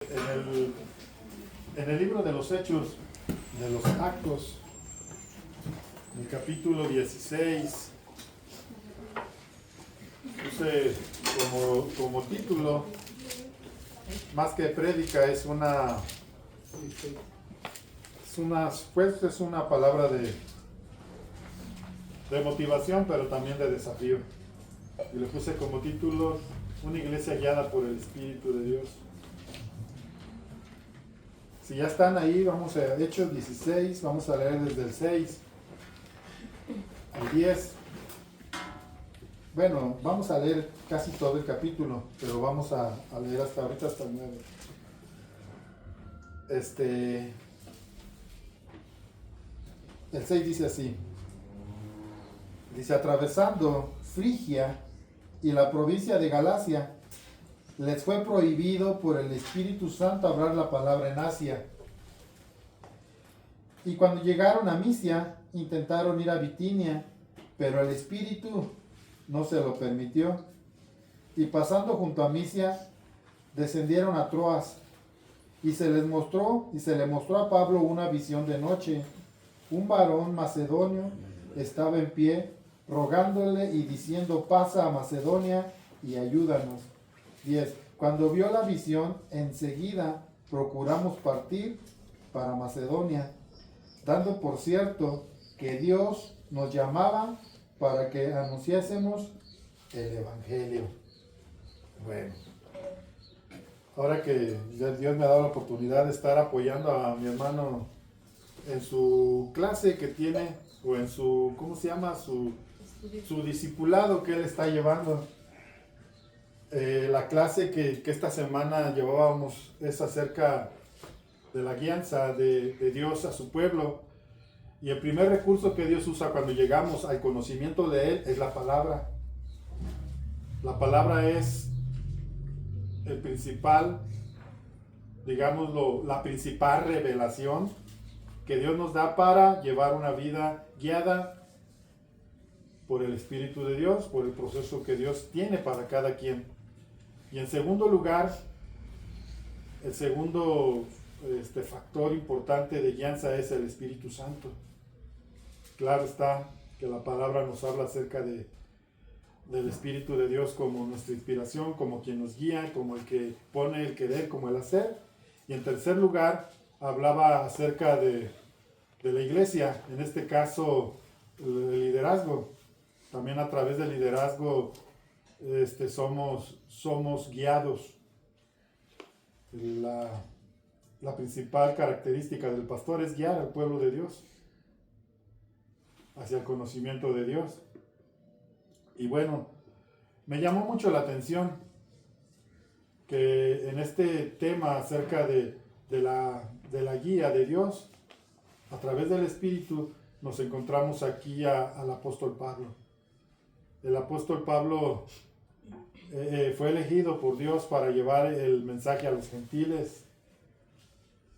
En el libro de los Hechos, de los Actos, en el capítulo 16, puse como título, más que prédica, es una palabra de motivación, pero también de desafío. Y le puse como título, una iglesia guiada por el Espíritu de Dios. Si ya están ahí, vamos a Hechos 16, vamos a leer desde el 6 al 10. Bueno, vamos a leer casi todo el capítulo, pero vamos a leer hasta ahorita, hasta el 9. El 6 dice así. Dice, atravesando Frigia y la provincia de Galacia, les fue prohibido por el Espíritu Santo hablar la palabra en Asia. Y cuando llegaron a Misia, intentaron ir a Bitinia, pero el Espíritu no se lo permitió. Y pasando junto a Misia, descendieron a Troas. Y se le mostró a Pablo una visión de noche. Un varón macedonio estaba en pie, rogándole y diciendo, pasa a Macedonia y ayúdanos. 10. Cuando vio la visión, enseguida procuramos partir para Macedonia, dando por cierto que Dios nos llamaba para que anunciásemos el Evangelio. Bueno, ahora que Dios me ha dado la oportunidad de estar apoyando a mi hermano en su clase que tiene, o en su, ¿cómo se llama? Su discipulado que él está llevando. La clase que esta semana llevábamos es acerca de la guianza de Dios a su pueblo. Y el primer recurso que Dios usa cuando llegamos al conocimiento de Él es la palabra. La palabra es el principal, digámoslo, la principal revelación que Dios nos da para llevar una vida guiada por el Espíritu de Dios, por el proceso que Dios tiene para cada quien. Y en segundo lugar, el segundo factor importante de guianza es el Espíritu Santo. Claro está que la palabra nos habla acerca del Espíritu de Dios como nuestra inspiración, como quien nos guía, como el que pone el querer, como el hacer. Y en tercer lugar, hablaba acerca de la iglesia, en este caso el liderazgo. También a través del liderazgo somos guiados. La principal característica del pastor es guiar al pueblo de Dios hacia el conocimiento de Dios. Y bueno, me llamó mucho la atención que en este tema acerca de la guía de Dios, a través del Espíritu, nos encontramos aquí al apóstol Pablo. El apóstol Pablo fue elegido por Dios para llevar el mensaje a los gentiles.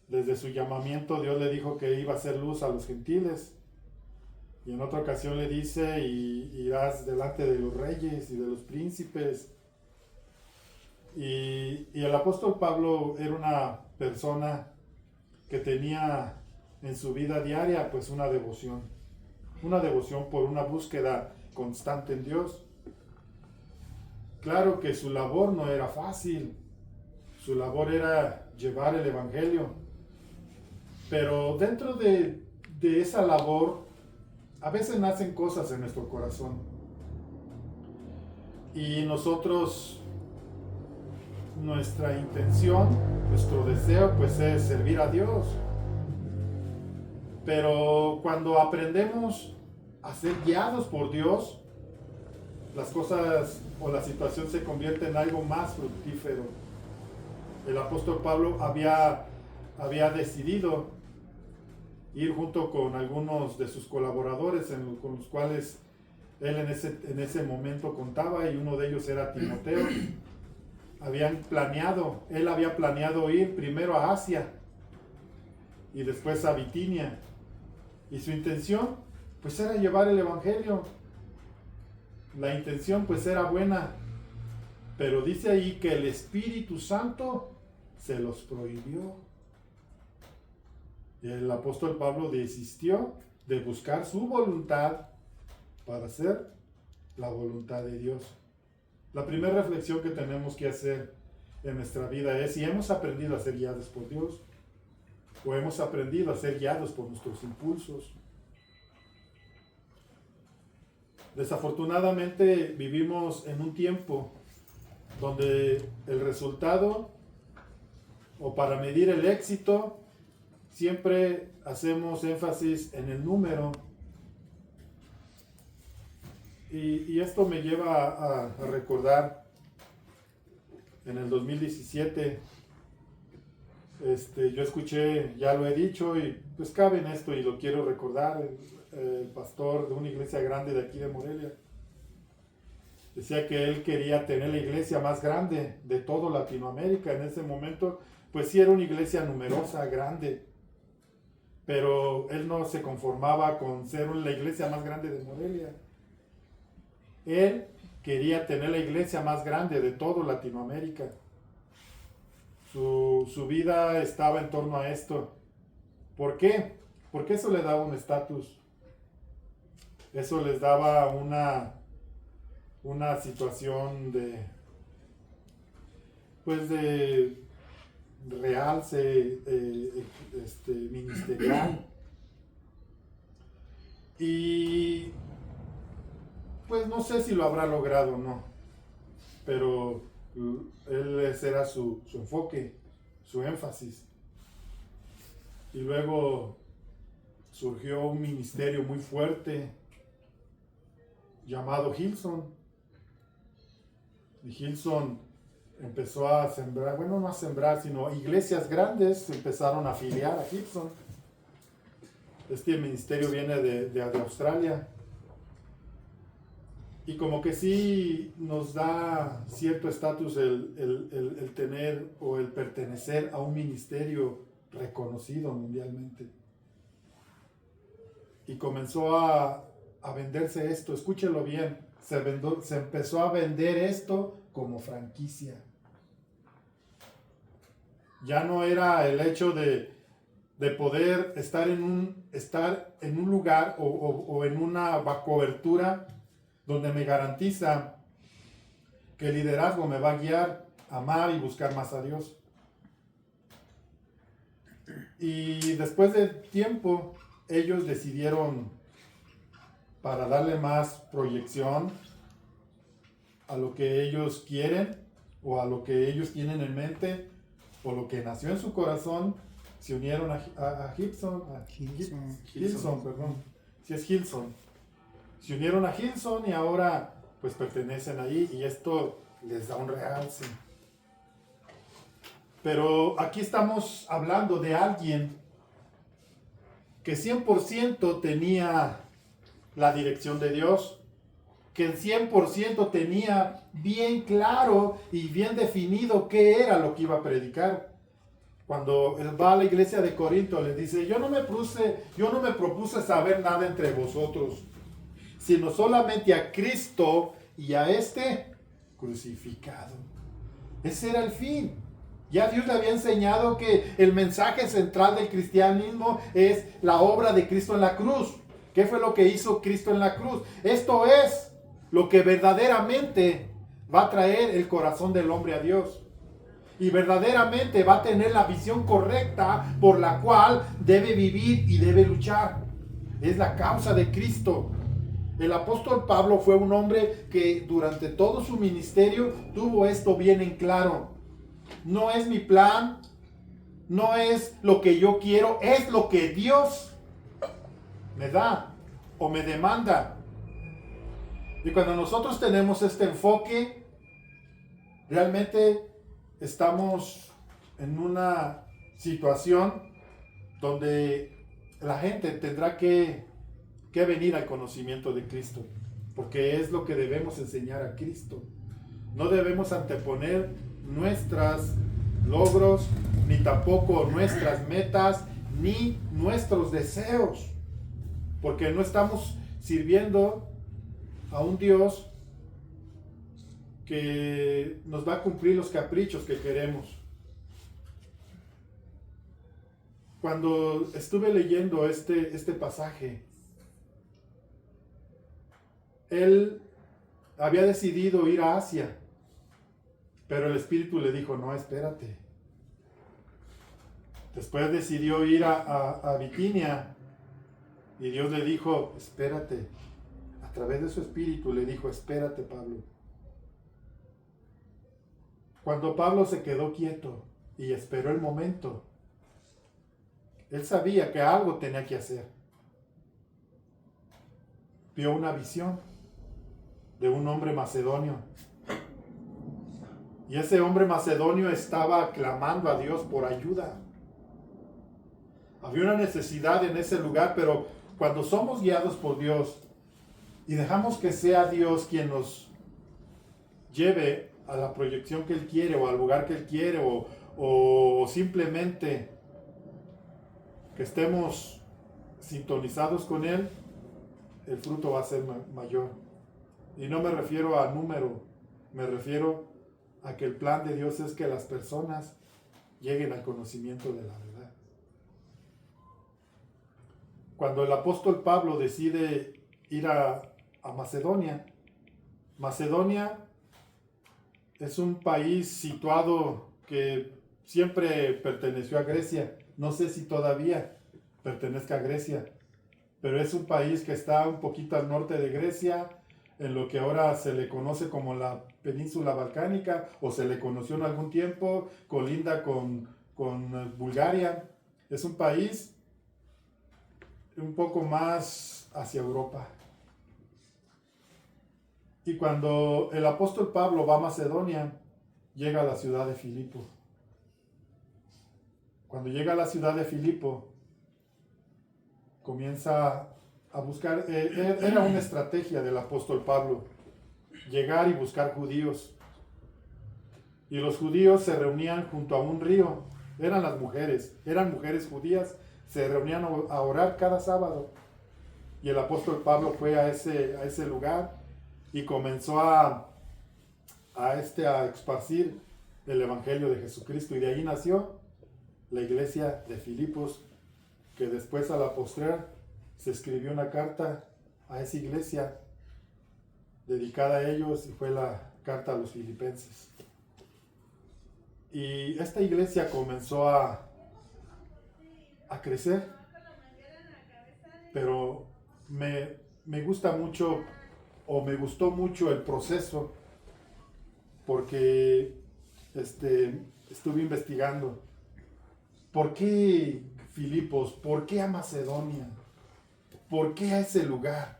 Desde su llamamiento, Dios le dijo que iba a hacer luz a los gentiles. Y en otra ocasión le dice, y irás delante de los reyes y de los príncipes. Y el apóstol Pablo era una persona que tenía en su vida diaria pues una devoción por una búsqueda constante en Dios. Claro que su labor no era fácil, su labor era llevar el Evangelio, pero dentro de esa labor a veces nacen cosas en nuestro corazón y nosotros, nuestra intención, nuestro deseo pues es servir a Dios. Pero cuando aprendemos a ser guiados por Dios, las cosas o la situación se convierte en algo más fructífero. El apóstol Pablo había decidido ir junto con algunos de sus colaboradores con los cuales él en ese momento contaba, y uno de ellos era Timoteo. Él había planeado ir primero a Asia y después a Bitinia. Y su intención, pues, era llevar el Evangelio. La intención, pues, era buena. Pero dice ahí que el Espíritu Santo se los prohibió. Y el apóstol Pablo desistió de buscar su voluntad para hacer la voluntad de Dios. La primera reflexión que tenemos que hacer en nuestra vida es si hemos aprendido a ser guiados por Dios o hemos aprendido a ser guiados por nuestros impulsos. Desafortunadamente vivimos en un tiempo donde el resultado, o para medir el éxito, siempre hacemos énfasis en el número. Y esto me lleva a recordar en el 2017, yo escuché, ya lo he dicho, y pues cabe en esto y lo quiero recordar, el pastor de una iglesia grande de aquí de Morelia. Decía que él quería tener la iglesia más grande de todo Latinoamérica. En ese momento, pues sí era una iglesia numerosa, grande, pero él no se conformaba con ser la iglesia más grande de Morelia. Él quería tener la iglesia más grande de todo Latinoamérica. Su vida estaba en torno a esto. ¿Por qué? Porque eso le daba un estatus. Eso les daba una situación de realce ministerial. Y pues no sé si lo habrá logrado o no, pero ese era su enfoque, su énfasis. Y luego surgió un ministerio muy fuerte llamado Hillsong. Y Hillsong empezó a sembrar, bueno, no a sembrar, sino iglesias grandes empezaron a afiliar a Hillsong. Este ministerio viene de Australia. Y como que sí nos da cierto estatus el tener o el pertenecer a un ministerio reconocido mundialmente. Y comenzó a venderse esto, escúchelo bien, se empezó a vender esto como franquicia. Ya no era el hecho de poder estar en un lugar o en una cobertura donde me garantiza que el liderazgo me va a guiar a amar y buscar más a Dios. Y después de tiempo, ellos decidieron, para darle más proyección a lo que ellos quieren o a lo que ellos tienen en mente o lo que nació en su corazón, se unieron a Hillsong, perdón, si es Hillsong. Se unieron a Hillsong y ahora pues pertenecen ahí y esto les da un realce. Pero aquí estamos hablando de alguien que 100% tenía la dirección de Dios, que el 100% tenía bien claro y bien definido qué era lo que iba a predicar. Cuando va a la iglesia de Corinto, les dice, yo no me propuse saber nada entre vosotros, sino solamente a Cristo y a este crucificado. Ese era el fin. Ya Dios le había enseñado que el mensaje central del cristianismo es la obra de Cristo en la cruz. ¿Qué fue lo que hizo Cristo en la cruz? Esto es lo que verdaderamente va a traer el corazón del hombre a Dios. Y verdaderamente va a tener la visión correcta por la cual debe vivir y debe luchar. Es la causa de Cristo. El apóstol Pablo fue un hombre que durante todo su ministerio tuvo esto bien en claro. No es mi plan, no es lo que yo quiero, es lo que Dios me da o me demanda. Y cuando nosotros tenemos este enfoque, realmente estamos en una situación donde la gente tendrá que venir al conocimiento de Cristo, porque es lo que debemos enseñar a Cristo. No debemos anteponer nuestros logros, ni tampoco nuestras metas, ni nuestros deseos, porque no estamos sirviendo a un Dios que nos va a cumplir los caprichos que queremos. Cuando estuve leyendo este pasaje, él había decidido ir a Asia, pero el Espíritu le dijo, no, espérate. Después decidió ir a Bitinia, y Dios le dijo, espérate. A través de su Espíritu le dijo, espérate, Pablo. Cuando Pablo se quedó quieto y esperó el momento, él sabía que algo tenía que hacer. Vio una visión de un hombre macedonio. Y ese hombre macedonio estaba clamando a Dios por ayuda. Había una necesidad en ese lugar, pero cuando somos guiados por Dios y dejamos que sea Dios quien nos lleve a la proyección que Él quiere o al lugar que Él quiere o simplemente que estemos sintonizados con Él, el fruto va a ser mayor. Y no me refiero a número, me refiero a que el plan de Dios es que las personas lleguen al conocimiento de la verdad. Cuando el apóstol Pablo decide ir a Macedonia, Macedonia es un país situado que siempre perteneció a Grecia. No sé si todavía pertenezca a Grecia, pero es un país que está un poquito al norte de Grecia, en lo que ahora se le conoce como la península balcánica, o se le conoció en algún tiempo, colinda con Bulgaria. Es un país un poco más hacia Europa. Y cuando el apóstol Pablo va a Macedonia, llega a la ciudad de Filipo. Cuando llega a la ciudad de Filipo, comienza a buscar, era una estrategia del apóstol Pablo, llegar y buscar judíos. Y los judíos se reunían junto a un río, eran mujeres judías, se reunían a orar cada sábado. Y el apóstol Pablo fue a ese lugar y comenzó a esparcir el evangelio de Jesucristo. Y de ahí nació la iglesia de Filipos, que después a la postrer se escribió una carta a esa iglesia dedicada a ellos, y fue la carta a los filipenses. Y esta iglesia comenzó a crecer, pero me gusta mucho, o me gustó mucho el proceso, porque estuve investigando por qué Filipos, por qué a Macedonia, por qué a ese lugar.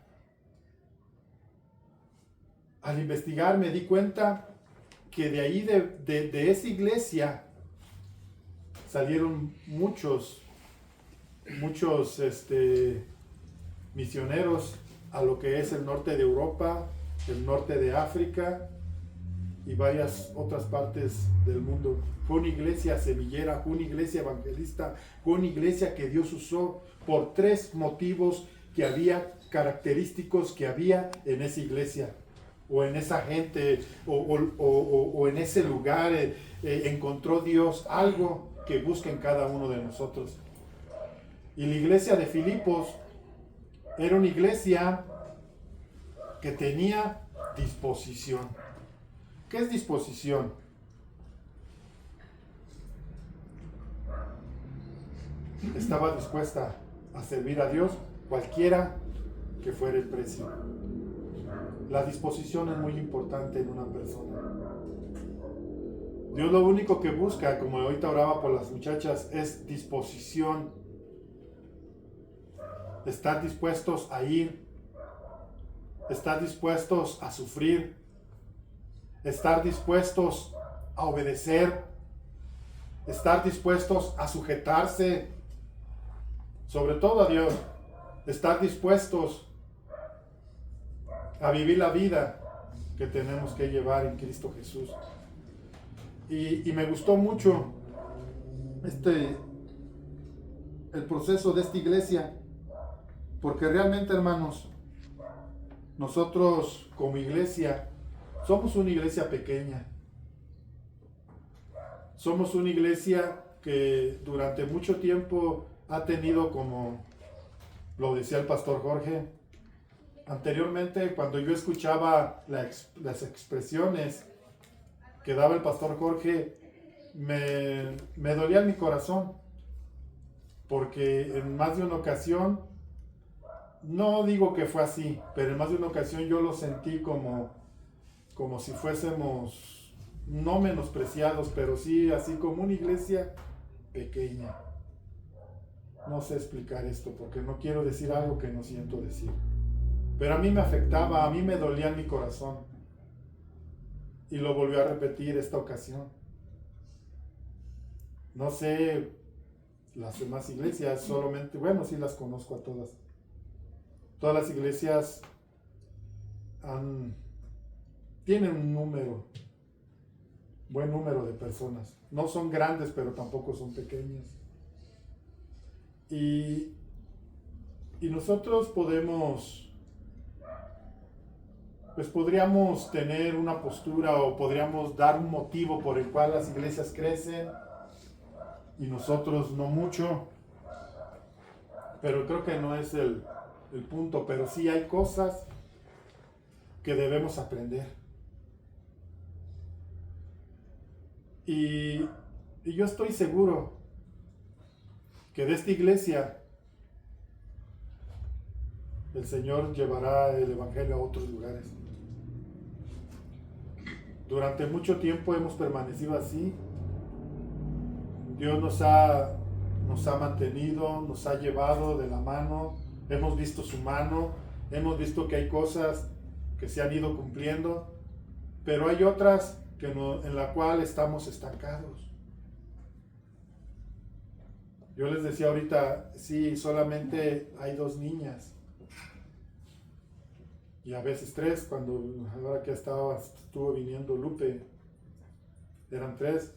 Al investigar me di cuenta que de ahí, de esa iglesia, salieron muchos misioneros a lo que es el norte de Europa, el norte de África y varias otras partes del mundo. Fue una iglesia semillera, fue una iglesia evangelista, fue una iglesia que Dios usó por 3 motivos que había, característicos que había en esa iglesia, o en esa gente, o en ese lugar. Encontró Dios algo que busca en cada uno de nosotros. Y la iglesia de Filipos era una iglesia que tenía disposición. ¿Qué es disposición? Estaba dispuesta a servir a Dios, cualquiera que fuera el precio. La disposición es muy importante en una persona. Dios lo único que busca, como ahorita oraba por las muchachas, es disposición. Estar dispuestos a ir, estar dispuestos a sufrir, estar dispuestos a obedecer, estar dispuestos a sujetarse, sobre todo a Dios, estar dispuestos a vivir la vida que tenemos que llevar en Cristo Jesús. Y me gustó mucho el proceso de esta iglesia, porque realmente, hermanos, nosotros como iglesia somos una iglesia pequeña. Somos una iglesia que durante mucho tiempo ha tenido, como lo decía el pastor Jorge, anteriormente cuando yo escuchaba las expresiones que daba el pastor Jorge, me dolía en mi corazón, porque en más de una ocasión, no digo que fue así, pero en más de una ocasión yo lo sentí como si fuésemos no menospreciados, pero sí así como una iglesia pequeña. No sé explicar esto porque no quiero decir algo que no siento decir. Pero a mí me afectaba, a mí me dolía en mi corazón. Y lo volvió a repetir esta ocasión. No sé las demás iglesias, solamente, bueno, sí las conozco a todas. Todas las iglesias tienen un buen número de personas. No son grandes, pero tampoco son pequeñas. Y nosotros podríamos tener una postura o podríamos dar un motivo por el cual las iglesias crecen y nosotros no mucho, pero creo que no es el punto, pero sí hay cosas que debemos aprender. Y yo estoy seguro que de esta iglesia el Señor llevará el Evangelio a otros lugares. Durante mucho tiempo hemos permanecido así. Dios nos ha mantenido, nos ha llevado de la mano, hemos visto su mano, hemos visto que hay cosas que se han ido cumpliendo, pero hay otras en la cual estamos estancados. Yo les decía ahorita, sí, solamente hay 2 niñas. Y a veces 3, ahora que estuvo viniendo Lupe, eran 3.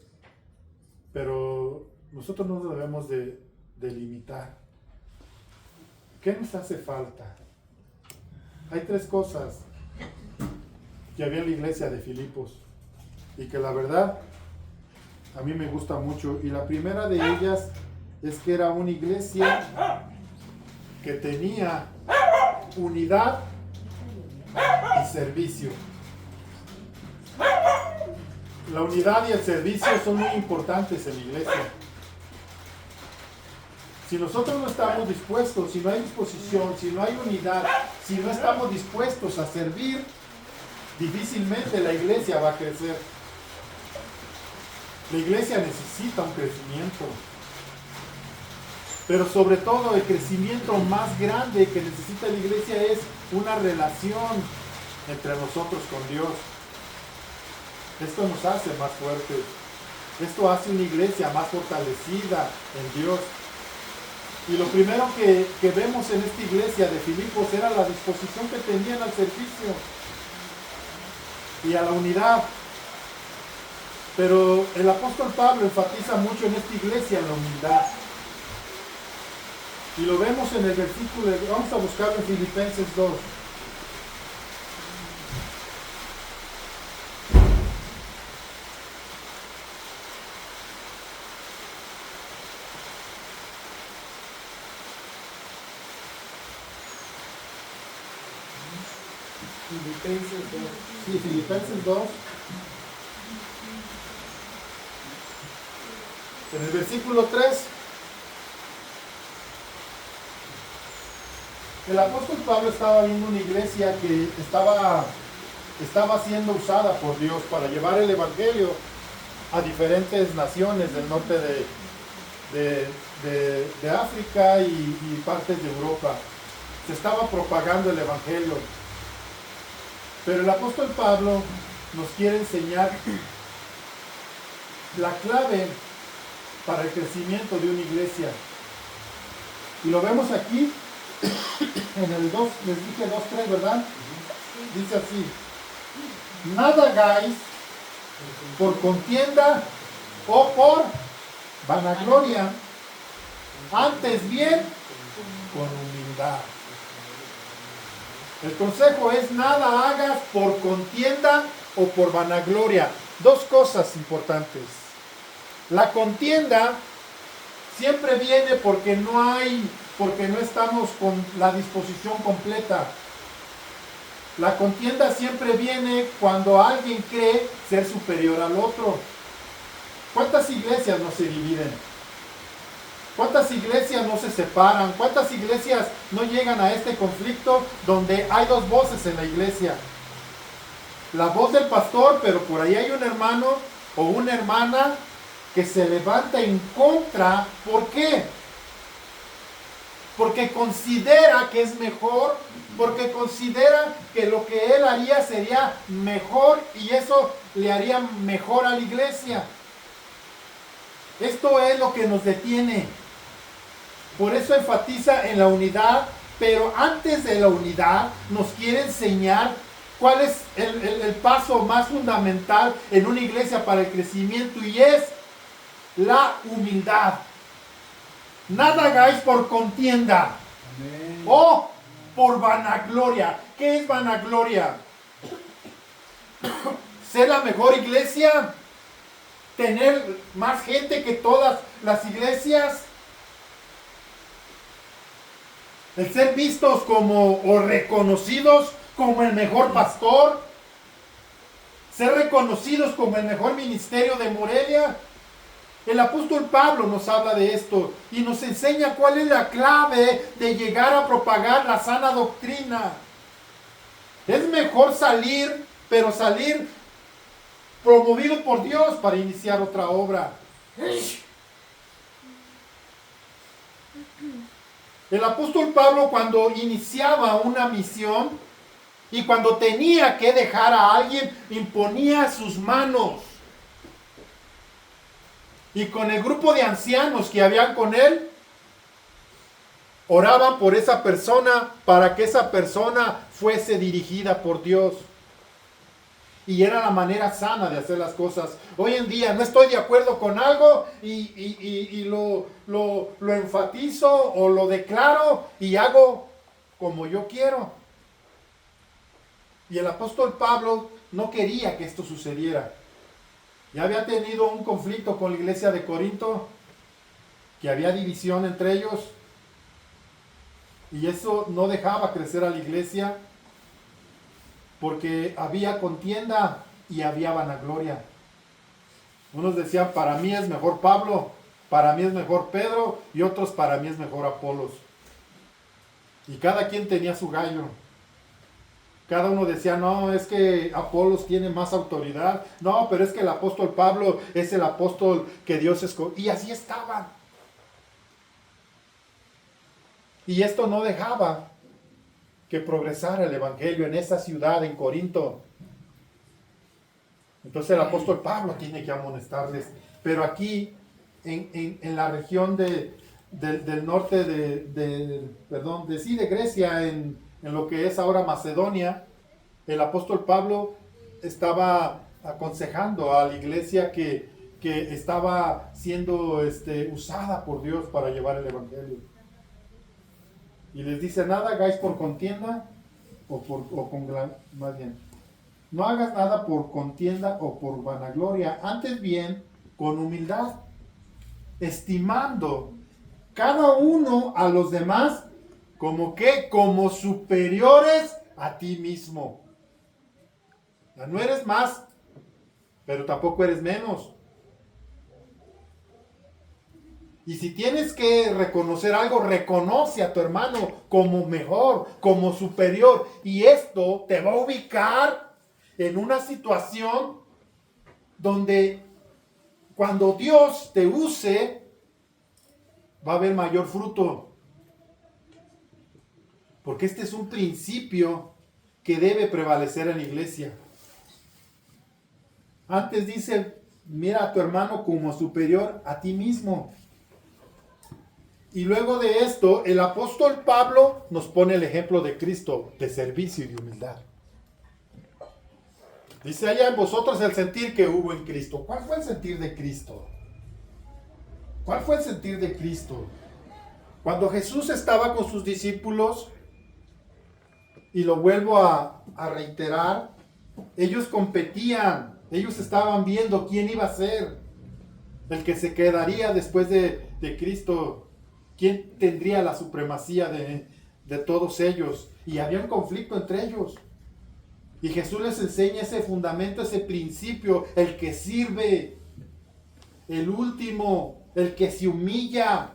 Pero nosotros no nos debemos de limitar. ¿Qué nos hace falta? Hay 3 cosas que había en la iglesia de Filipos y que la verdad a mí me gusta mucho. Y la primera de ellas es que era una iglesia que tenía unidad y servicio. La unidad y el servicio son muy importantes en la iglesia. Si nosotros no estamos dispuestos, si no hay disposición, si no hay unidad, si no estamos dispuestos a servir, difícilmente la iglesia va a crecer. La iglesia necesita un crecimiento. Pero sobre todo el crecimiento más grande que necesita la iglesia es una relación entre nosotros con Dios. Esto nos hace más fuertes. Esto hace una iglesia más fortalecida en Dios. Y lo primero que vemos en esta iglesia de Filipos era la disposición que tenían al servicio y a la unidad. Pero el apóstol Pablo enfatiza mucho en esta iglesia la humildad. Y lo vemos en el versículo, vamos a buscarlo en Filipenses 2. Filipenses 2. Sí, Filipenses 2. En el versículo 3. El apóstol Pablo estaba viendo una iglesia que estaba siendo usada por Dios para llevar el evangelio a diferentes naciones del norte de África y partes de Europa. Se estaba propagando el evangelio. Pero el apóstol Pablo nos quiere enseñar la clave para el crecimiento de una iglesia. Y lo vemos aquí en el 2, les dije 2:3, ¿verdad? Dice así: nada hagáis por contienda o por vanagloria, antes bien con humildad. El consejo es: nada hagas por contienda o por vanagloria. 2 cosas importantes. La contienda siempre viene porque no estamos con la disposición completa. La contienda siempre viene cuando alguien cree ser superior al otro. ¿Cuántas iglesias no se dividen? ¿Cuántas iglesias no se separan? ¿Cuántas iglesias no llegan a este conflicto donde hay dos voces en la iglesia? La voz del pastor, pero por ahí hay un hermano o una hermana que se levanta en contra. ¿Por qué? Porque considera que es mejor, porque considera que lo que él haría sería mejor y eso le haría mejor a la iglesia. Esto es lo que nos detiene. Por eso enfatiza en la unidad, pero antes de la unidad nos quiere enseñar cuál es el paso más fundamental en una iglesia para el crecimiento, y es la humildad. Nada hagáis por contienda. Amén. O por vanagloria. ¿Qué es vanagloria? ¿Ser la mejor iglesia? ¿Tener más gente que todas las iglesias? ¿El ser vistos como o reconocidos como el mejor pastor? ¿Ser reconocidos como el mejor ministerio de Morelia? El apóstol Pablo nos habla de esto y nos enseña cuál es la clave de llegar a propagar la sana doctrina. Es mejor salir, pero salir promovido por Dios para iniciar otra obra. El apóstol Pablo, cuando iniciaba una misión y cuando tenía que dejar a alguien, imponía sus manos. Y con el grupo de ancianos que habían con él, oraban por esa persona para que esa persona fuese dirigida por Dios. Y era la manera sana de hacer las cosas. Hoy en día no estoy de acuerdo con algo y lo enfatizo o lo declaro y hago como yo quiero. Y el apóstol Pablo no quería que esto sucediera. Ya había tenido un conflicto con la iglesia de Corinto, que había división entre ellos, y eso no dejaba crecer a la iglesia, porque había contienda y había vanagloria. Unos decían, para mí es mejor Pablo, para mí es mejor Pedro, y otros, para mí es mejor Apolos. Y cada quien tenía su gallo. Cada uno decía, no, es que Apolos tiene más autoridad. No, pero es que el apóstol Pablo es el apóstol que Dios escogió. Y así estaban. Y esto no dejaba que progresara el evangelio en esa ciudad, en Corinto. Entonces el apóstol Pablo tiene que amonestarles. Pero aquí, en la región del norte de Grecia, en lo que es ahora Macedonia, el apóstol Pablo estaba aconsejando a la iglesia que estaba siendo usada por Dios para llevar el evangelio. Y les dice, nada hagáis por contienda no hagas nada por contienda o por vanagloria, antes bien con humildad, estimando cada uno a los demás como superiores a ti mismo. Ya no eres más, pero tampoco eres menos. Y si tienes que reconocer algo, reconoce a tu hermano como mejor, como superior. Y esto te va a ubicar en una situación donde cuando Dios te use, va a haber mayor fruto. Porque este es un principio que debe prevalecer en la iglesia. Antes dice, mira a tu hermano como superior a ti mismo. Y luego de esto, el apóstol Pablo nos pone el ejemplo de Cristo, de servicio y de humildad. Dice, haya en vosotros el sentir que hubo en Cristo. ¿Cuál fue el sentir de Cristo? ¿Cuál fue el sentir de Cristo? Cuando Jesús estaba con sus discípulos, y lo vuelvo a reiterar, ellos competían, ellos estaban viendo quién iba a ser el que se quedaría después de de Cristo, ¿quién tendría la supremacía de todos ellos? Y había un conflicto entre ellos. Y Jesús les enseña ese fundamento, ese principio, el que sirve, el último, el que se humilla,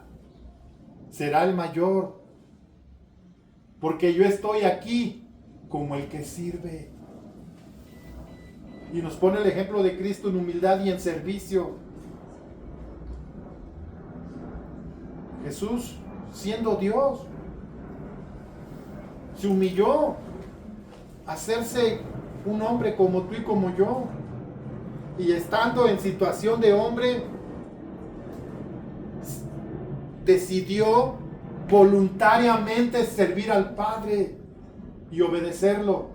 será el mayor. Porque yo estoy aquí como el que sirve. Y nos pone el ejemplo de Cristo en humildad y en servicio. Jesús, siendo Dios, se humilló a hacerse un hombre como tú y como yo. Y estando en situación de hombre, decidió voluntariamente servir al Padre y obedecerlo.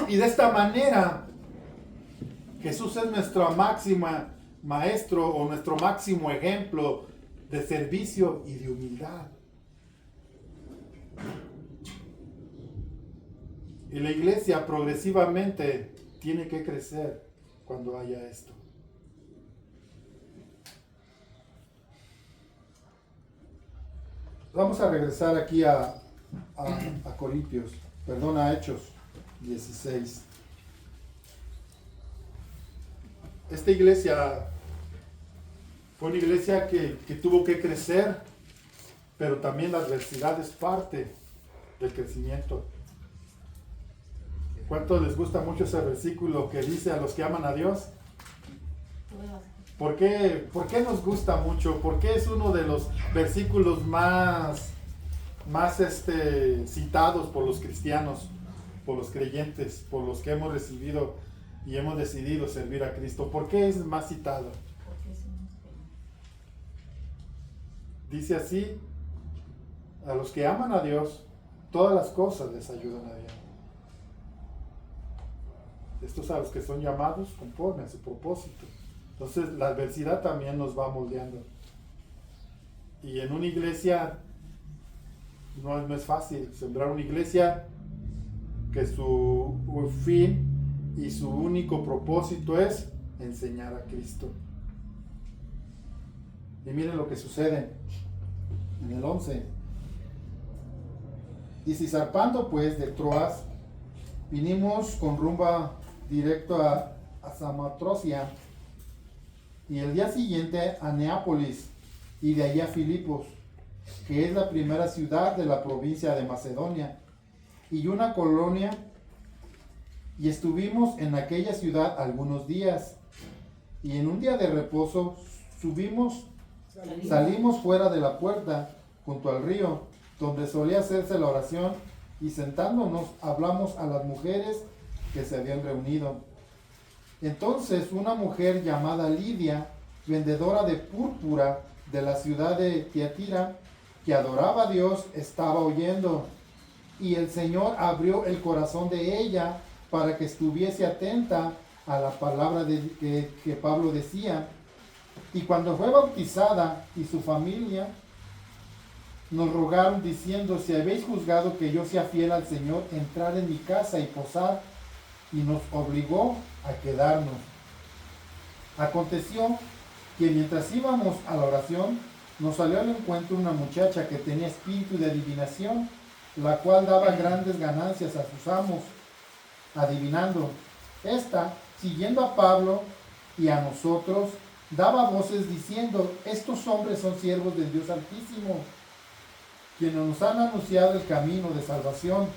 Y de esta manera, Jesús es nuestra máxima maestro o nuestro máximo ejemplo de servicio y de humildad. Y la iglesia progresivamente tiene que crecer cuando haya esto. Vamos a regresar aquí a Corintios, perdón, a Hechos 16. Esta iglesia fue una iglesia que tuvo que crecer, pero también la adversidad es parte del crecimiento. ¿Cuánto les gusta mucho ese versículo que dice a los que aman a Dios? ¿Por qué nos gusta mucho? Porque es uno de los versículos más citados por los cristianos, por los creyentes, por los que hemos recibido y hemos decidido servir a Cristo. ¿Por qué es más citado? Dice así: a los que aman a Dios, todas las cosas les ayudan a bien. Estos a los que son llamados conforme a su propósito. Entonces la adversidad también nos va moldeando. Y en una iglesia no es fácil sembrar una iglesia que su fin y su único propósito es enseñar a Cristo. Y miren lo que sucede en el 11. Y si zarpando pues de Troas, vinimos con rumbo directo a Samotrocia, y el día siguiente a Neápolis, y de allí a Filipos, que es la primera ciudad de la provincia de Macedonia, y una colonia, y estuvimos en aquella ciudad algunos días, y en un día de reposo salimos fuera de la puerta, junto al río, donde solía hacerse la oración, y sentándonos hablamos a las mujeres que se habían reunido. Entonces una mujer llamada Lidia, vendedora de púrpura de la ciudad de Tiatira, que adoraba a Dios, estaba oyendo, y el Señor abrió el corazón de ella para que estuviese atenta a la palabra que Pablo decía. Y cuando fue bautizada y su familia, nos rogaron diciendo: si habéis juzgado que yo sea fiel al Señor, entrar en mi casa y posar, y nos obligó a quedarnos. Aconteció que mientras íbamos a la oración, nos salió al encuentro una muchacha que tenía espíritu de adivinación, la cual daba grandes ganancias a sus amos, adivinando. Esta, siguiendo a Pablo y a nosotros, daba voces diciendo: estos hombres son siervos del Dios Altísimo, quienes nos han anunciado el camino de salvación.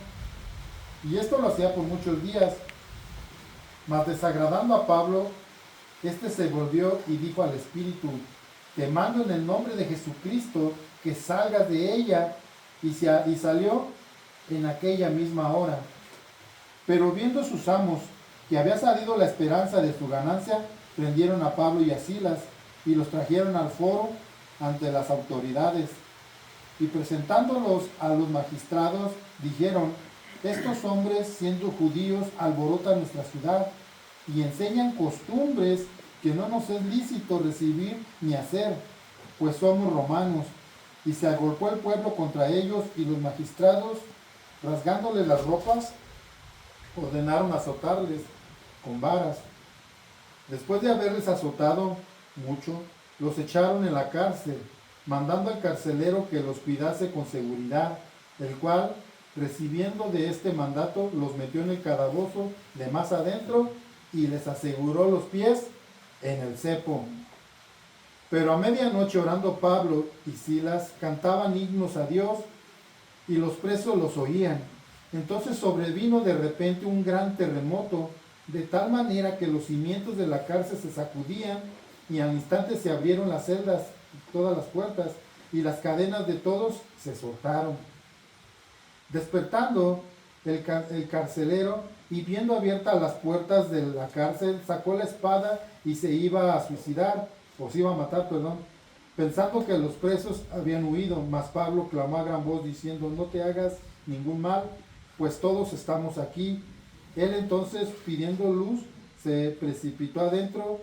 Y esto lo hacía por muchos días. Mas desagradando a Pablo, este se volvió y dijo al espíritu: te mando en el nombre de Jesucristo que salgas de ella. Y salió en aquella misma hora. Pero viendo sus amos que había salido la esperanza de su ganancia, prendieron a Pablo y a Silas y los trajeron al foro ante las autoridades. Y presentándolos a los magistrados, dijeron: estos hombres, siendo judíos, alborotan nuestra ciudad y enseñan costumbres que no nos es lícito recibir ni hacer, pues somos romanos. Y se agolpó el pueblo contra ellos, y los magistrados, rasgándoles las ropas, ordenaron azotarles con varas. Después de haberles azotado, mucho, los echaron en la cárcel, mandando al carcelero que los cuidase con seguridad, el cual, recibiendo de este mandato, los metió en el calabozo de más adentro y les aseguró los pies en el cepo. Pero a medianoche, orando Pablo y Silas, cantaban himnos a Dios y los presos los oían. Entonces sobrevino de repente un gran terremoto, de tal manera que los cimientos de la cárcel se sacudían y al instante se abrieron las celdas, todas las puertas, y las cadenas de todos se soltaron. Despertando el carcelero y viendo abiertas las puertas de la cárcel, sacó la espada y se iba a suicidar, o se iba a matar, pensando que los presos habían huido. Mas Pablo clamó a gran voz diciendo: no te hagas ningún mal, pues todos estamos aquí. Él entonces, pidiendo luz, se precipitó adentro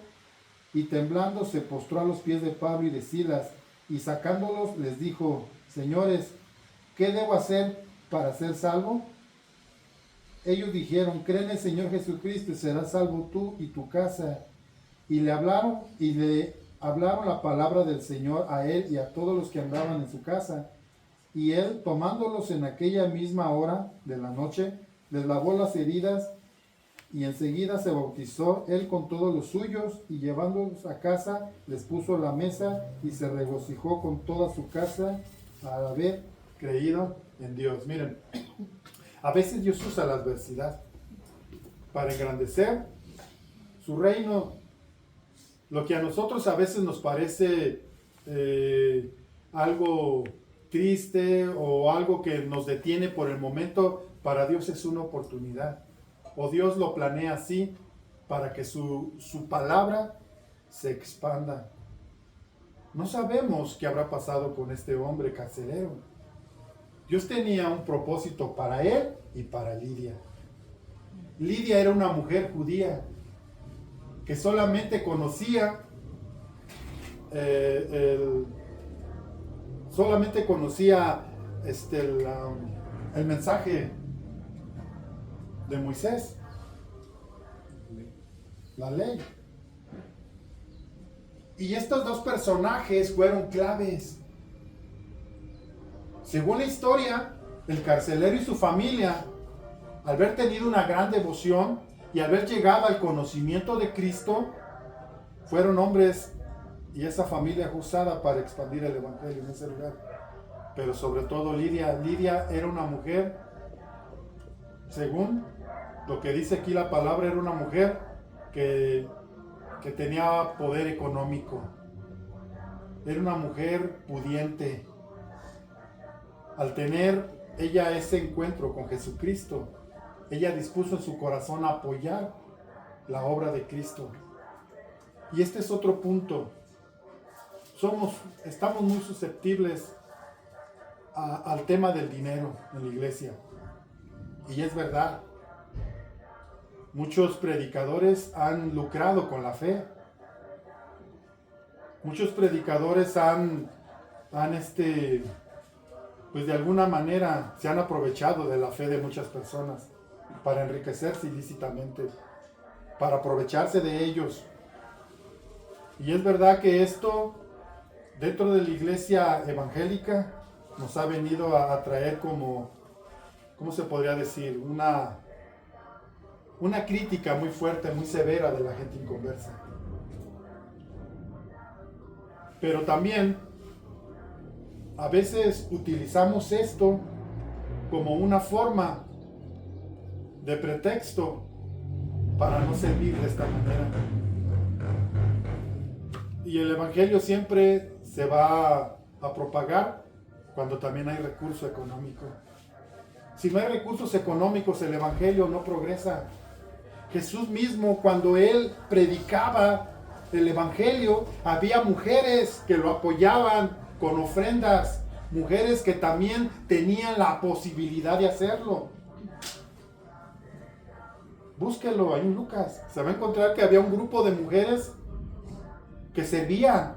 y temblando se postró a los pies de Pablo y de Silas, y sacándolos les dijo: señores, ¿qué debo hacer para ser salvo? Ellos dijeron: cree en el Señor Jesucristo y serás salvo tú y tu casa. Y le hablaron la palabra del Señor a él y a todos los que andaban en su casa. Y él, tomándolos en aquella misma hora de la noche, les lavó las heridas y enseguida se bautizó él con todos los suyos, y llevándolos a casa les puso la mesa y se regocijó con toda su casa al haber creído en Dios. Miren, a veces Dios usa la adversidad para engrandecer su reino. Lo que a nosotros a veces nos parece algo triste o algo que nos detiene por el momento, para Dios es una oportunidad. O Dios lo planea así para que su palabra se expanda. No sabemos qué habrá pasado con este hombre carcelero. Dios tenía un propósito para él y para Lidia. Lidia era una mujer judía que solamente conocía el mensaje de Moisés, la ley. Y estos dos personajes fueron claves. Según la historia, el carcelero y su familia, al haber tenido una gran devoción y al haber llegado al conocimiento de Cristo, fueron hombres, y esa familia fue usada para expandir el evangelio en ese lugar. Pero sobre todo Lidia era una mujer, según lo que dice aquí la palabra, era una mujer que tenía poder económico. Era una mujer pudiente. Al tener ella ese encuentro con Jesucristo, ella dispuso en su corazón a apoyar la obra de Cristo. Y este es otro punto. Estamos muy susceptibles al tema del dinero en la iglesia. Y es verdad. Muchos predicadores han lucrado con la fe. Muchos predicadores pues de alguna manera se han aprovechado de la fe de muchas personas para enriquecerse ilícitamente, para aprovecharse de ellos. Y es verdad que esto, dentro de la iglesia evangélica, nos ha venido a traer como, ¿cómo se podría decir? Una crítica muy fuerte, muy severa de la gente inconversa. Pero también a veces utilizamos esto como una forma de pretexto para no servir de esta manera. Y el evangelio siempre se va a propagar cuando también hay recurso económico. Si no hay recursos económicos, el evangelio no progresa. Jesús mismo, cuando él predicaba el evangelio, había mujeres que lo apoyaban con ofrendas, mujeres que también tenían la posibilidad de hacerlo. Búsquelo ahí en Lucas. Se va a encontrar que había un grupo de mujeres que servían,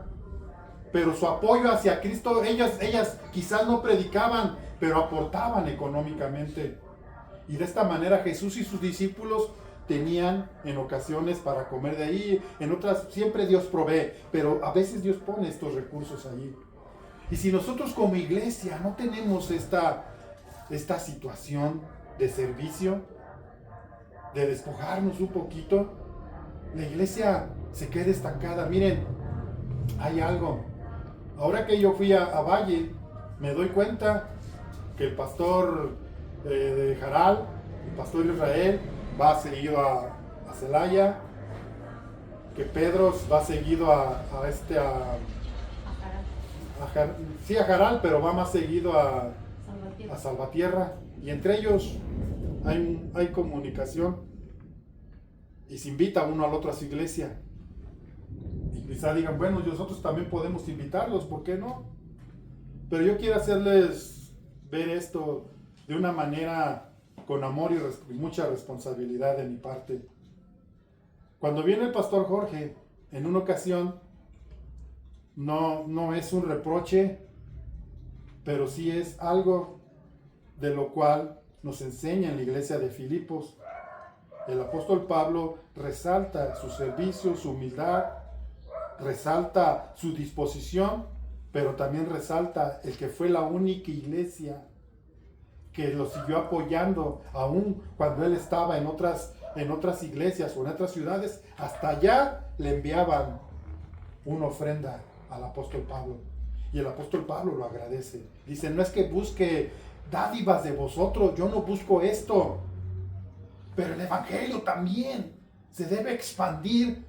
pero su apoyo hacia Cristo, ellas quizás no predicaban, pero aportaban económicamente. Y de esta manera Jesús y sus discípulos tenían en ocasiones para comer de ahí, en otras siempre Dios provee, pero a veces Dios pone estos recursos allí. Y si nosotros como iglesia no tenemos esta situación de servicio, de despojarnos un poquito, la iglesia se queda estancada. Miren, hay algo. Ahora que yo fui a Valle, me doy cuenta que el pastor de Jaral, el pastor Israel, va seguido a Celaya, que Pedro va seguido a Jaral, pero va más seguido a Salvatierra, y entre ellos hay comunicación y se invita uno a la otra iglesia. Y quizá digan, bueno, nosotros también podemos invitarlos, ¿por qué no? Pero yo quiero hacerles ver esto de una manera con amor y mucha responsabilidad de mi parte. Cuando viene el pastor Jorge, en una ocasión, no es un reproche, pero sí es algo de lo cual nos enseña en la iglesia de Filipos. El apóstol Pablo resalta su servicio, su humildad, resalta su disposición, pero también resalta el que fue la única iglesia que lo siguió apoyando, aún cuando él estaba en otras iglesias o en otras ciudades. Hasta allá le enviaban una ofrenda al apóstol Pablo, y el apóstol Pablo lo agradece. Dice, no es que busque dádivas de vosotros, yo no busco esto, pero el evangelio también se debe expandir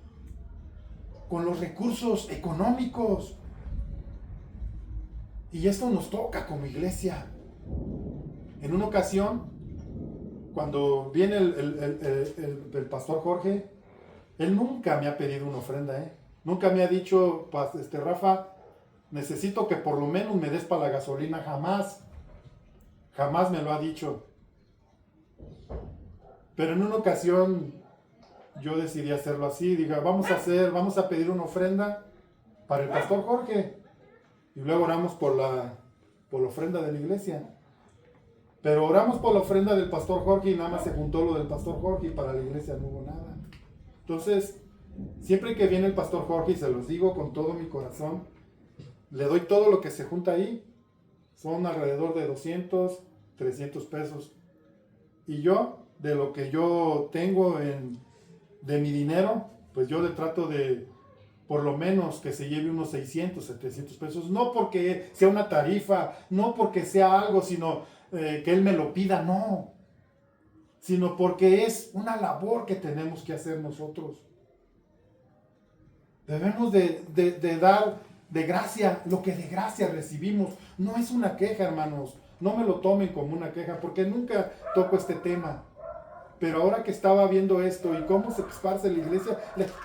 con los recursos económicos, y esto nos toca como iglesia. En una ocasión, cuando viene el pastor Jorge, él nunca me ha pedido una ofrenda, nunca me ha dicho, Rafa, necesito que por lo menos me des para la gasolina. Jamás me lo ha dicho. Pero en una ocasión yo decidí hacerlo así. Diga, vamos a pedir una ofrenda para el pastor Jorge, y luego oramos por la ofrenda de la iglesia. Pero oramos por la ofrenda del pastor Jorge y nada más se juntó lo del pastor Jorge, y para la iglesia no hubo nada. Entonces, siempre que viene el pastor Jorge, y se los digo con todo mi corazón, le doy todo lo que se junta ahí. Son alrededor de 200, 300 pesos. Y yo, de lo que yo tengo de mi dinero, pues yo le trato de, por lo menos, que se lleve unos 600, 700 pesos. No porque sea una tarifa, no porque sea algo, sino que él me lo pida, no. Sino porque es una labor que tenemos que hacer nosotros. Debemos de dar de gracia lo que de gracia recibimos. No es una queja, hermanos. No me lo tomen como una queja, porque nunca toco este tema. Pero ahora que estaba viendo esto y cómo se esparce la iglesia,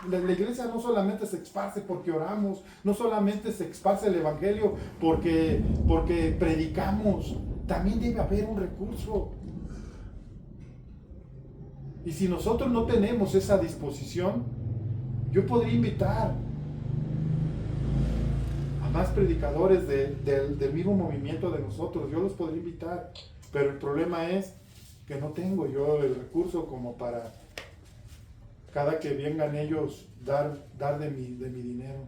la iglesia no solamente se esparce porque oramos, no solamente se esparce el evangelio porque predicamos, también debe haber un recurso. Y si nosotros no tenemos esa disposición, yo podría invitar a más predicadores del mismo movimiento de nosotros, yo los podría invitar, pero el problema es que no tengo yo el recurso como para cada que vengan ellos dar de mi dinero.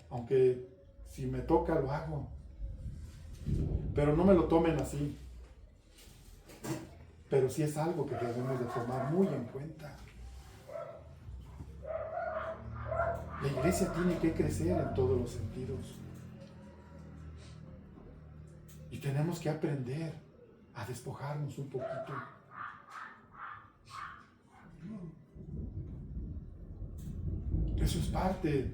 Aunque si me toca lo hago, pero no me lo tomen así. Pero sí es algo que debemos de tomar muy en cuenta. La iglesia tiene que crecer en todos los sentidos. Y tenemos que aprender a despojarnos un poquito. Eso es parte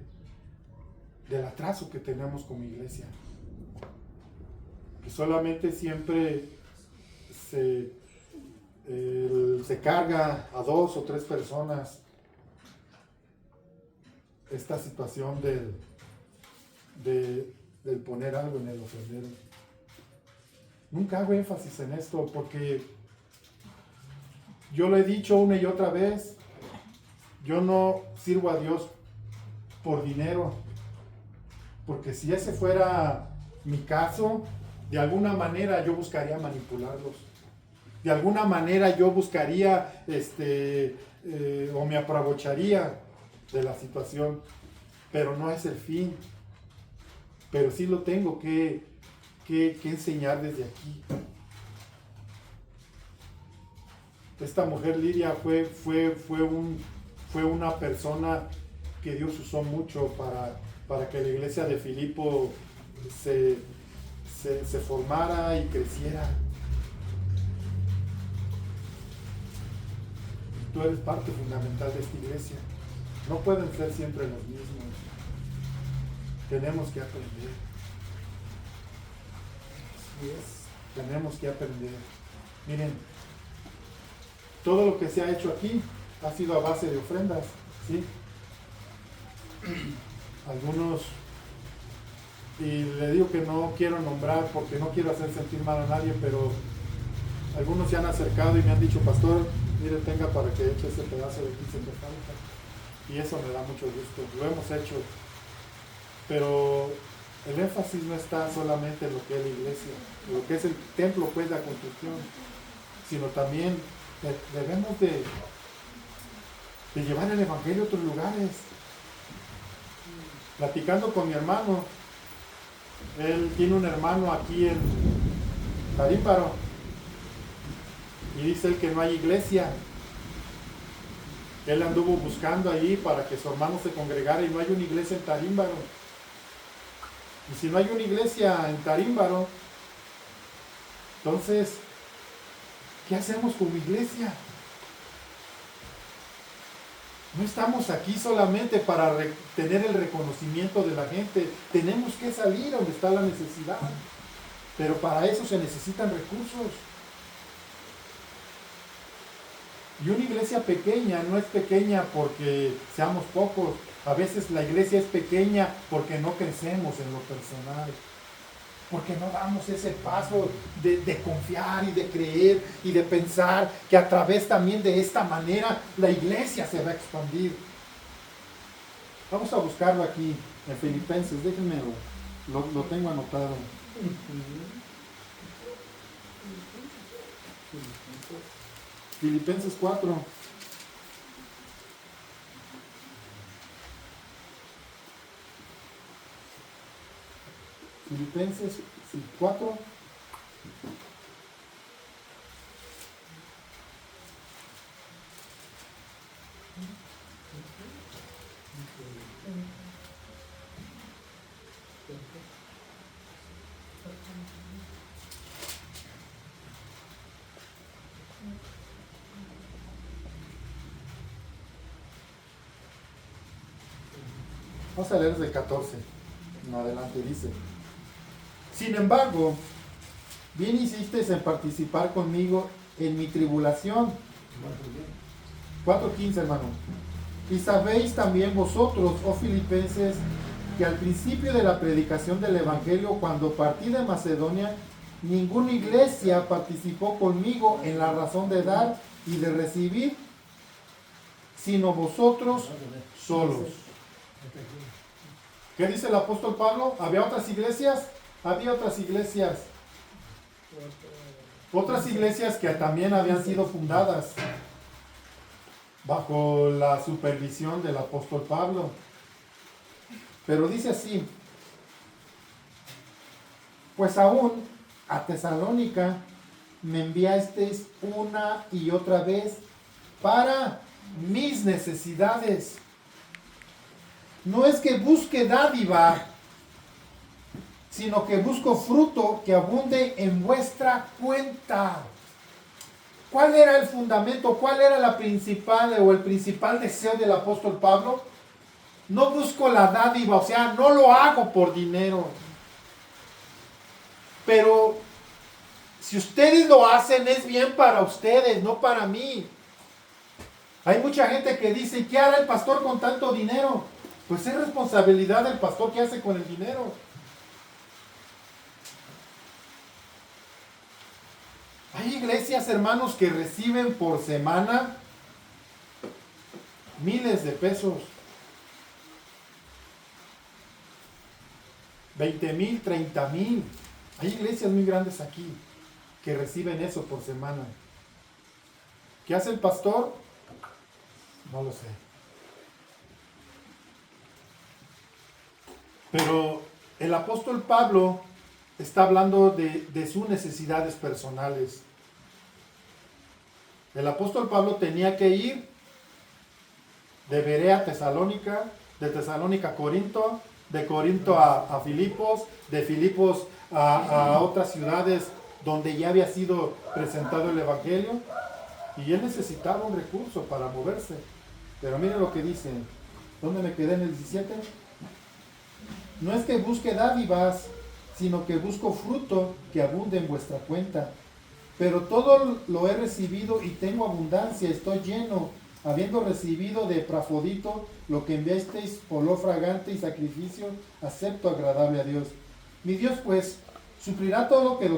del atraso que tenemos como iglesia. Que solamente siempre se carga a 2 o 3 personas esta situación del poner algo en el ofrendero. Nunca hago énfasis en esto porque yo lo he dicho una y otra vez, yo no sirvo a Dios por dinero, porque si ese fuera mi caso, de alguna manera yo buscaría manipularlos. De alguna manera yo buscaría o me aprovecharía de la situación, pero no es el fin. Pero sí lo tengo que enseñar desde aquí. Esta mujer Lidia fue una persona que Dios usó mucho para que la iglesia de Filipo se formara y creciera. Tú eres parte fundamental de esta iglesia. No pueden ser siempre los mismos. Tenemos que aprender. Así es. Tenemos que aprender. Miren, todo lo que se ha hecho aquí ha sido a base de ofrendas, ¿sí? Algunos, y le digo que no quiero nombrar porque no quiero hacer sentir mal a nadie, pero algunos se han acercado y me han dicho, pastor, mire, tenga para que eche ese pedazo de 15 que falta. Y eso me da mucho gusto, lo hemos hecho. Pero el énfasis no está solamente en lo que es la iglesia, en lo que es el templo, pues, la construcción, sino también debemos de llevar el evangelio a otros lugares. Platicando con mi hermano, él tiene un hermano aquí en Tarímbaro y dice él que no hay iglesia. Él anduvo buscando allí para que su hermano se congregara y no hay una iglesia en Tarímbaro. Y si no hay una iglesia en Tarímbaro, entonces, ¿qué hacemos con mi iglesia? No estamos aquí solamente para tener el reconocimiento de la gente. Tenemos que salir a donde está la necesidad. Pero para eso se necesitan recursos. Y una iglesia pequeña no es pequeña porque seamos pocos. A veces la iglesia es pequeña porque no crecemos en lo personal. Porque no damos ese paso de confiar y de creer y de pensar que a través también de esta manera la iglesia se va a expandir. Vamos a buscarlo aquí en Filipenses. Déjenme, lo tengo anotado. Filipenses 4. Filipenses 4. Vamos a leer desde el 14 en adelante. Dice: sin embargo, bien hicisteis en participar conmigo en mi tribulación. 4:15, hermano. Y sabéis también vosotros, oh filipenses, que al principio de la predicación del Evangelio, cuando partí de Macedonia, ninguna iglesia participó conmigo en la razón de dar y de recibir, sino vosotros solos. ¿Qué dice el apóstol Pablo? ¿Había otras iglesias? Había otras iglesias. Otras iglesias que también habían sido fundadas bajo la supervisión del apóstol Pablo. Pero dice así: pues aún a Tesalónica me enviasteis una y otra vez para mis necesidades. No es que busque dádiva, sino que busco fruto que abunde en vuestra cuenta. ¿Cuál era el fundamento? ¿Cuál era la principal o el principal deseo del apóstol Pablo? No busco la dádiva, o sea, no lo hago por dinero. Pero si ustedes lo hacen, es bien para ustedes, no para mí. Hay mucha gente que dice: ¿qué hará el pastor con tanto dinero? Pues es responsabilidad del pastor qué hace con el dinero. Hay iglesias, hermanos, que reciben por semana miles de pesos. 20,000, 30,000. Hay iglesias muy grandes aquí que reciben eso por semana. ¿Qué hace el pastor? No lo sé. Pero el apóstol Pablo está hablando de sus necesidades personales. El apóstol Pablo tenía que ir de Berea a Tesalónica, de Tesalónica a Corinto, de Corinto a Filipos, de Filipos a otras ciudades donde ya había sido presentado el Evangelio. Y él necesitaba un recurso para moverse. Pero miren lo que dice. ¿Dónde me quedé en el 17? No es que busque dádivas, sino que busco fruto que abunde en vuestra cuenta. Pero todo lo he recibido y tengo abundancia, estoy lleno, habiendo recibido de Epafrodito lo que enviasteis, olor fragante y sacrificio acepto agradable a Dios. Mi Dios pues suplirá todo lo que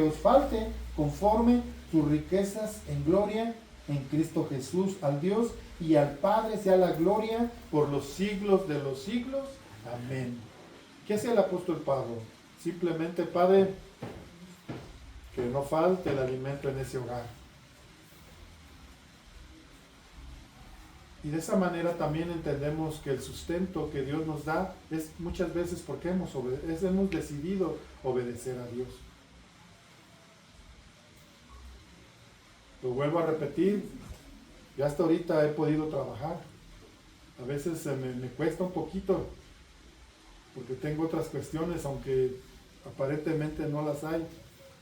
os falte, conforme sus riquezas en gloria en Cristo Jesús. Al Dios y al Padre sea la gloria por los siglos de los siglos. Amén. ¿Qué hacía el apóstol Pablo? Simplemente, Padre, que no falte el alimento en ese hogar. Y de esa manera también entendemos que el sustento que Dios nos da es muchas veces porque hemos decidido obedecer a Dios. Lo vuelvo a repetir, ya hasta ahorita he podido trabajar. A veces me cuesta un poquito porque tengo otras cuestiones, aunque aparentemente no las hay,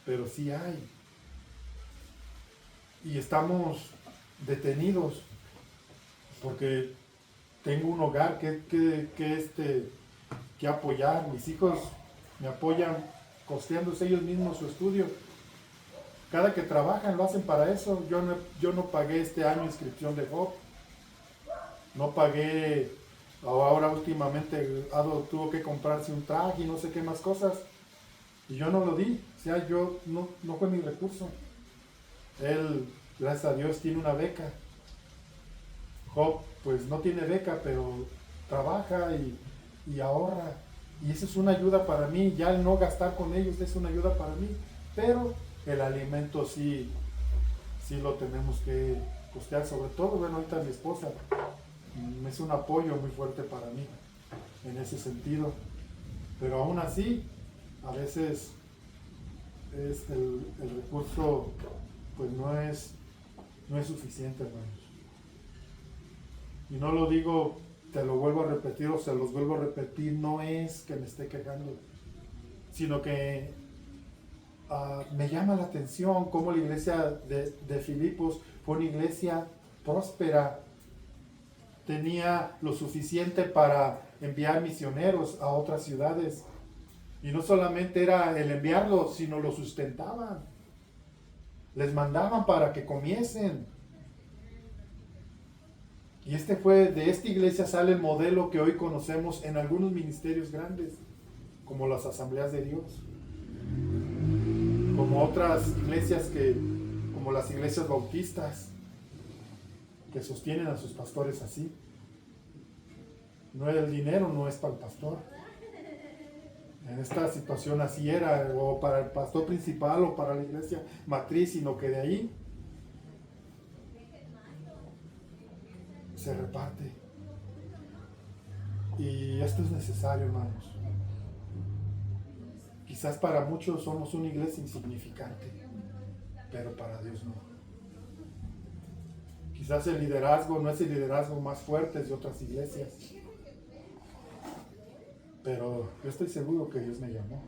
pero sí hay. Y estamos detenidos porque tengo un hogar que apoyar. Mis hijos me apoyan costeándose ellos mismos su estudio. Cada que trabajan lo hacen para eso. Yo no pagué este año inscripción de Job. No pagué, ahora últimamente tuvo que comprarse un traje y no sé qué más cosas. Y yo no lo di. O sea, no fue mi recurso. Él, gracias a Dios, tiene una beca. Job, pues no tiene beca, pero trabaja y ahorra. Y eso es una ayuda para mí. Ya el no gastar con ellos es una ayuda para mí. Pero el alimento sí lo tenemos que costear. Sobre todo, bueno, ahorita mi esposa es un apoyo muy fuerte para mí en ese sentido. Pero aún así, a veces es el recurso pues no es suficiente, hermanos. Y no lo digo, te lo vuelvo a repetir o se los vuelvo a repetir, no es que me esté quejando, sino que me llama la atención cómo la iglesia de Filipos fue una iglesia próspera, tenía lo suficiente para enviar misioneros a otras ciudades. Y no solamente era el enviarlos, sino lo sustentaban. Les mandaban para que comiesen. Y de esta iglesia sale el modelo que hoy conocemos en algunos ministerios grandes, como las Asambleas de Dios, como otras iglesias como las iglesias bautistas, que sostienen a sus pastores así. No, el dinero no es para el pastor. En esta situación así era, o para el pastor principal o para la iglesia matriz, sino que de ahí se reparte. Y esto es necesario, hermanos. Quizás para muchos somos una iglesia insignificante, pero para Dios no. Quizás el liderazgo no es el liderazgo más fuerte de otras iglesias, pero yo estoy seguro que Dios me llamó.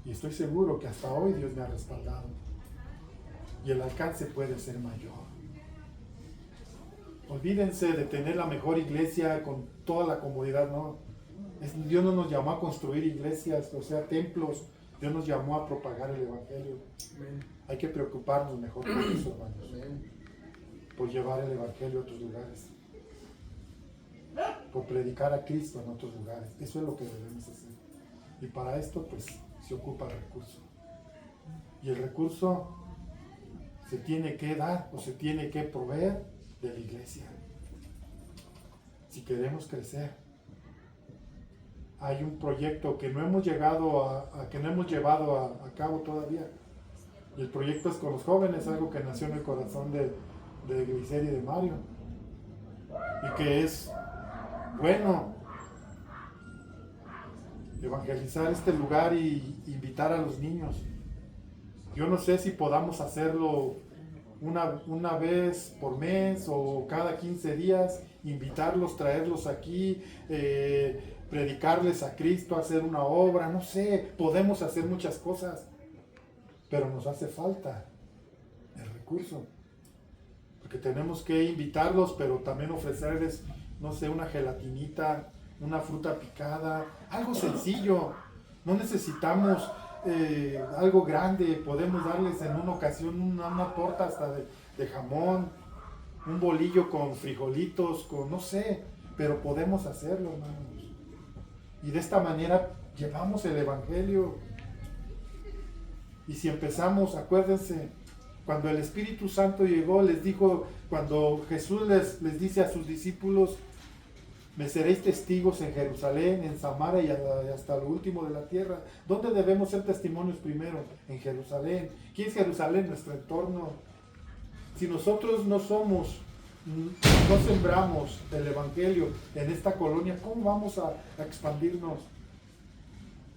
Y estoy seguro que hasta hoy Dios me ha respaldado. Y el alcance puede ser mayor. Olvídense de tener la mejor iglesia con toda la comodidad, no. Dios no nos llamó a construir iglesias, o sea, templos. Dios nos llamó a propagar el Evangelio. Amén. Hay que preocuparnos mejor por eso, hermanos. Amén. Por llevar el Evangelio a otros lugares. Por predicar a Cristo en otros lugares. Eso es lo que debemos hacer. Y para esto, pues, se ocupa el recurso. Y el recurso se tiene que dar o se tiene que proveer de la iglesia. Si queremos crecer. Hay un proyecto que no hemos llevado a cabo todavía. Y el proyecto es con los jóvenes, algo que nació en el corazón de Grisel y de Mario. Y que es bueno evangelizar este lugar y invitar a los niños. Yo no sé si podamos hacerlo una vez por mes o cada 15 días, invitarlos, traerlos aquí, predicarles a Cristo, hacer una obra, no sé, podemos hacer muchas cosas, pero nos hace falta el recurso, porque tenemos que invitarlos, pero también ofrecerles, no sé, una gelatinita, una fruta picada, algo sencillo. No necesitamos algo grande, podemos darles en una ocasión una torta hasta de jamón, un bolillo con frijolitos, con no sé, pero podemos hacerlo, hermanos. Y de esta manera llevamos el Evangelio. Y si empezamos, acuérdense, cuando el Espíritu Santo llegó, les dijo, cuando Jesús les dice a sus discípulos, me seréis testigos en Jerusalén, en Samaria y hasta lo último de la tierra. ¿Dónde debemos ser testimonios primero? En Jerusalén. ¿Quién es Jerusalén? Nuestro entorno. Si nosotros no sembramos el Evangelio en esta colonia, ¿cómo vamos a expandirnos?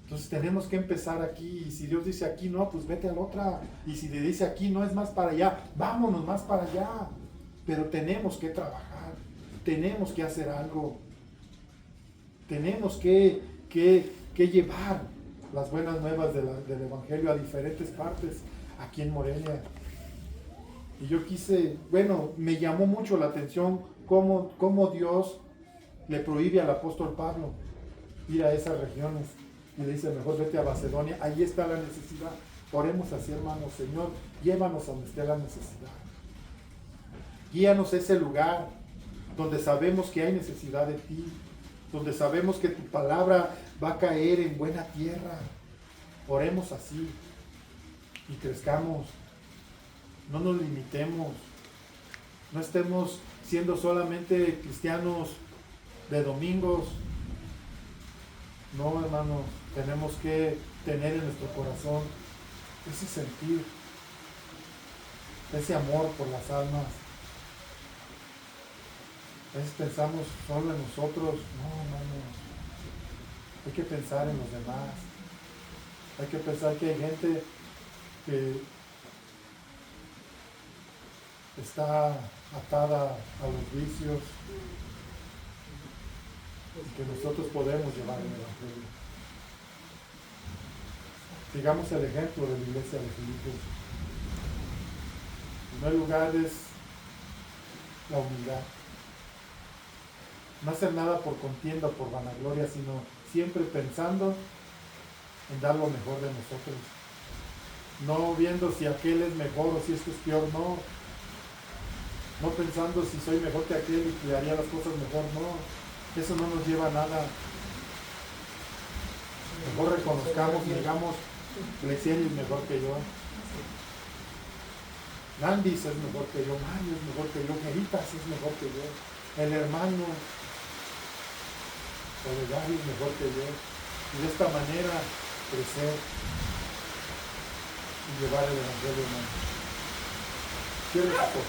Entonces tenemos que empezar aquí. Y si Dios dice aquí no, pues vete a la otra. Y si le dice aquí no, es más para allá, vámonos más para allá. Pero tenemos que trabajar, tenemos que hacer algo. Tenemos que llevar las buenas nuevas del Evangelio a diferentes partes aquí en Morelia. Y yo me llamó mucho la atención cómo Dios le prohíbe al apóstol Pablo ir a esas regiones. Y le dice, mejor vete a Macedonia, ahí está la necesidad. Oremos así, hermanos, Señor, llévanos a donde esté la necesidad. Guíanos a ese lugar donde sabemos que hay necesidad de ti, donde sabemos que tu palabra va a caer en buena tierra. Oremos así y crezcamos. No nos limitemos. No estemos siendo solamente cristianos de domingos. No, hermanos, tenemos que tener en nuestro corazón ese sentir, ese amor por las almas. A veces pensamos solo en nosotros. No, hermanos, hay que pensar en los demás. Hay que pensar que hay gente que está atada a los vicios y que nosotros podemos llevar el Evangelio. Sigamos el ejemplo de la iglesia de Filipos. En primer lugar es la humildad. No hacer nada por contienda o por vanagloria, sino siempre pensando en dar lo mejor de nosotros. No viendo si aquel es mejor o si esto es peor, no. No pensando si soy mejor que aquel y que haría las cosas mejor, no. Eso no nos lleva a nada. Mejor reconozcamos y digamos, Lexeri es mejor que yo. Nandis es mejor que yo, Mario es mejor que yo, Geritas es mejor que yo, el hermano Olegario es mejor que yo. Y de esta manera crecer y llevar el Evangelio, hermano. Cierre sus ojos.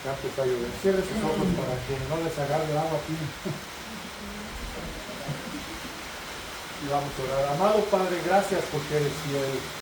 Ya empezó a llover. Cierre sus ojos para que no les agarre el agua aquí. Y vamos a orar. Amado Padre, gracias porque eres fiel.